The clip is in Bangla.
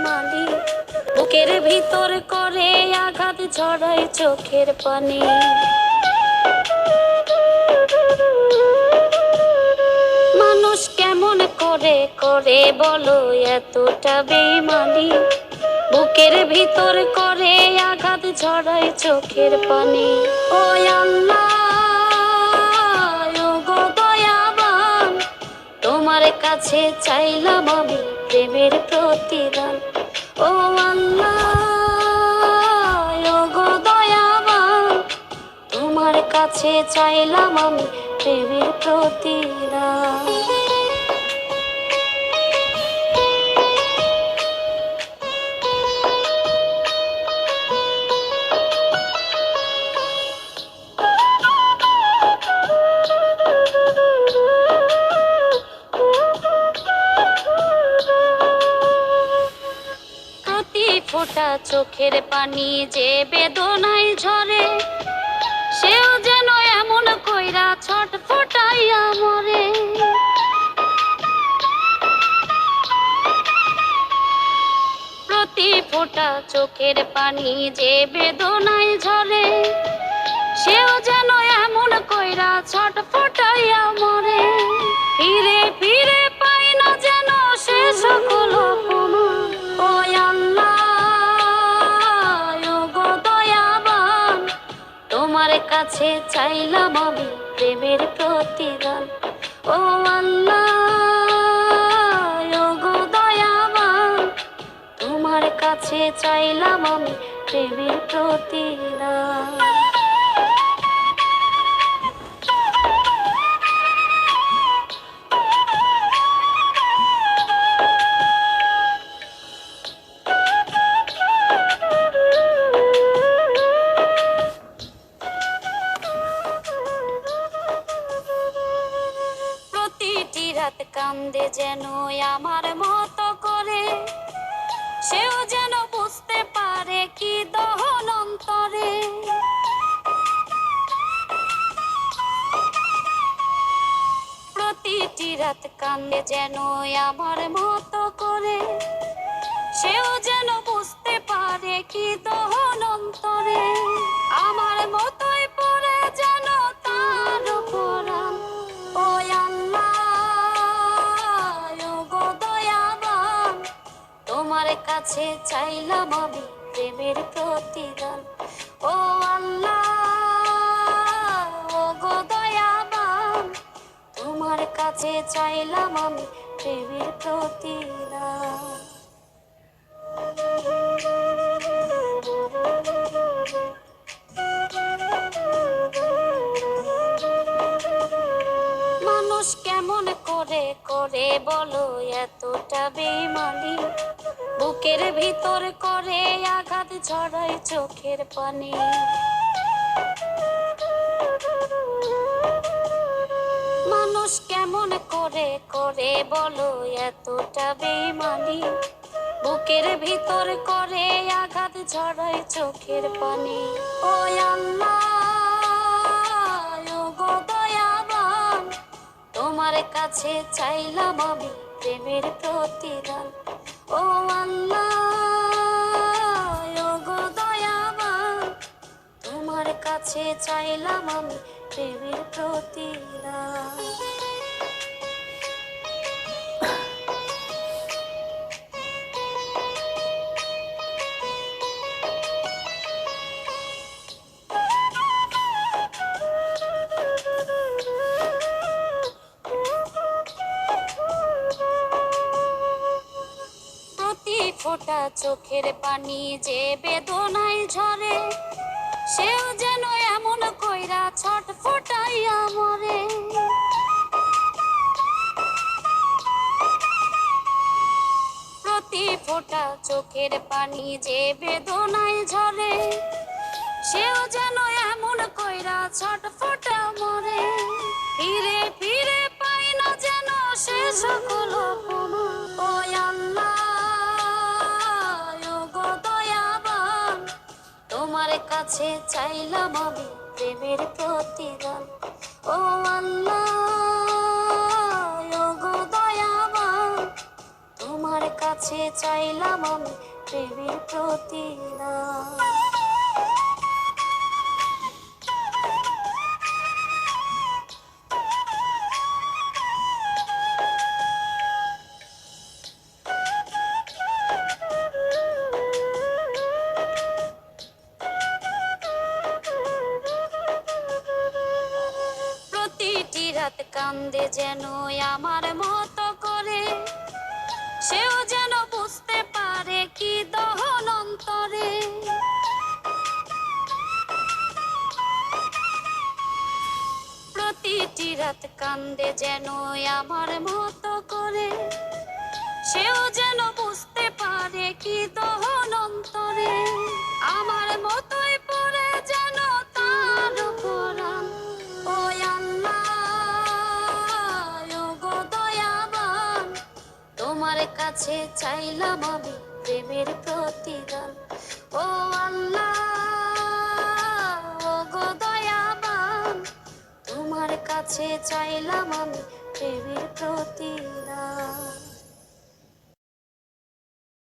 বেঈমানি, বুকের ভিতর করে আঘাত ঝরায় চোখের পানি। মানুষ কেমন করে করে বলো এতটা বেঈমানি, বুকের ভিতর করে আঘাত ঝরায় চোখের পানি। ও আল্লাহ, ও গো দয়াবান, তোমার কাছে চাইলাম আমি প্রেমের প্রতিদান। ও আল্লাহ, ও গো দয়াবান, তোমার কাছে চাইলাম আমি প্রেমের প্রতিদান। ফোঁটা চোখের পানি যে বেদনায় ঝরে, সেও যেন এমন কইরা ছটফটাইয়া মরে। প্রতি ফোঁটা চোখের পানি যে বেদনায় ঝরে, সেও যেন এমন কইরা ছটফটাইয়া মরে। ফিরে ফিরে পাই না যেন সে সকল অপমান। ও আল্লাহ, ও গো দয়াবান, তোমার কাছে চাইলাম আমি প্রেমের প্রতিদান। ও আল্লাহ, ও গো দয়াবান, তোমার কাছে চাইলাম আমি প্রেমের প্রতিদান। রাত কান্দে যেন আমার মতো করে, সেও যেন বুঝতে পারে কি দহন অন্তরে। প্রতিটি রাত কান্দে যেন আমার মতো করে, সেও যেন বুঝতে পারে কি দহন অন্তরে। আমার মতোই পড়ে যেন তার পরাণ। ও আল্লাহ, তোমার কাছে চাইলাম আমি প্রেমের প্রতিদান। ও আল্লাহ, ও গো দয়াবান, তোমার কাছে চাইলাম আমি প্রেমের প্রতিদান। মানুষ কেমন করে করে বলো এতটা বেঈমানি, বুকের ভিতর করে আঘাত ঝরায় চোখের পানি। মানুষ কেমন করে করে বলো এতটা বেঈমানি, বুকের ভিতর করে আঘাত ঝরায় চোখের পানি। ও আল্লাহ, ও গো দয়াবান, তোমার কাছে চাইলাম আমি প্রেমের প্রতিদান। ও আল্লাহ, ও গো দয়াবান, তোমার কাছে চাইলাম আমি প্রেমের প্রতিদান। ফোঁটা চোখের পানি যে বেদনায় ঝরে, সেও যেন এমন কইরা ছটফটাইয়া মরে। প্রতি ফোঁটা চোখের পানি যে বেদনায় ঝরে, সেও যেন এমন কইরা ছটফটা মরে। ফিরে ফিরে পাই না যেন সে সকল অপমান। ও আল্লাহ, তোমার কাছে চাইলাম আমি প্রেমের প্রতিদান। ও আল্লাহ, ও গো দয়াবান, তোমার কাছে কাছে চাইলাম আমি প্রেমের প্রতিদান। প্রতিটি রাত কান্দে যেন আমার মতো করে, সেও যেন বুঝতে পারে কি দহন অন্তরে। প্রতিটি রাত কান্দে যেন আমার মতো করে, সেও যেন বুঝতে পারে কি দহন অন্তরে। আমার মতোই পড়ে যেন তার পরাণ। ও আল্লাহ, ও গো দয়াবান, তোমার কাছে চাইলাম আমি প্রেমের প্রতিদান। ও আল্লাহ, ও গো দয়াবান, তোমার কাছে চাইলাম আমি প্রেমের প্রতিদান।